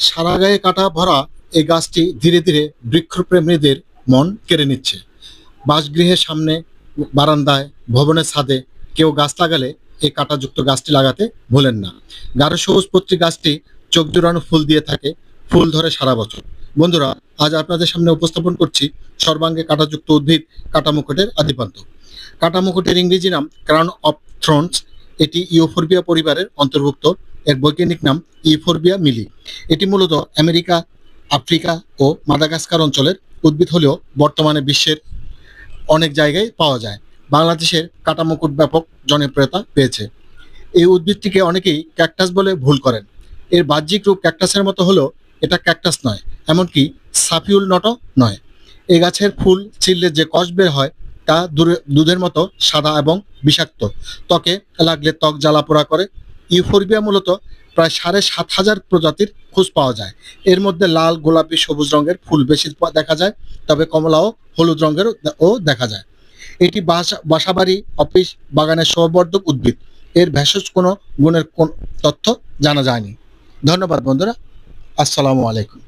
সারা গায়ে কাটা ভরা এই গাছটি ধীরে ধীরে বৃক্ষপ্রেমীদের মন কেড়ে নিচ্ছে। বাসগৃহের সামনে, বারান্দায়, ভবনের ছাদে কেউ গাছ লাগালে এই কাঁটাযুক্ত গাছটি লাগাতে ভোলেন না। গাঢ় সবুজ পত্রী গাছটি চোখ জোড়ানো ফুল দিয়ে থাকে, ফুল ধরে সারা বছর। বন্ধুরা, আজ আপনাদের সামনে উপস্থাপন করছি সর্বাঙ্গে কাঁটাযুক্ত উদ্ভিদ কাঁটামুকুটের আদিপান্ত। কাঁটামুকুটের ইংরেজি নাম ক্রাউন অফ থ্রন্স। এটি ইউফোরবিয়া পরিবারের অন্তর্ভুক্ত। এর বৈজ্ঞানিক নাম ইউফোরবিয়া মিলি। এটি মূলত আমেরিকা, আফ্রিকা ও মাদাগাস্কার অঞ্চলের উদ্ভিদ হলেও বর্তমানে বিশ্বের অনেক জায়গায় পাওয়া যায়। বাংলাদেশের কাঁটামুকুট ব্যাপক জনপ্রিয়তা পেয়েছে। এই উদ্ভিদটিকে অনেকেই ক্যাকটাস বলে ভুল করেন। এর বাহ্যিক রূপ ক্যাকটাসের মতো হলেও এটা ক্যাকটাস নয়, এমনকি সাফিউল নটও নয়। এই গাছের ফুল ছিঁড়লে যে কষ বের হয় তা দুধের মতো সাদা এবং বিষাক্ত। ত্বকে লাগলে ত্বক জ্বালা পোড়া করে। ইউফোরবিয়া মূলত প্রায় ৭,৫০০ প্রজাতির খোঁজ পাওয়া যায়। এর মধ্যে লাল, গোলাপি, সবুজ রঙের ফুল বেশি দেখা যায়, তবে কমলা ও হলুদ রঙেরও দেখা যায়। এটি বাসাবাড়ি, অফিস, বাগানের শোভাবর্ধক উদ্ভিদ। এর ভেষজ কোনো গুণের তথ্য জানা যায়নি। ধন্যবাদ বন্ধুরা। আসসালামু আলাইকুম।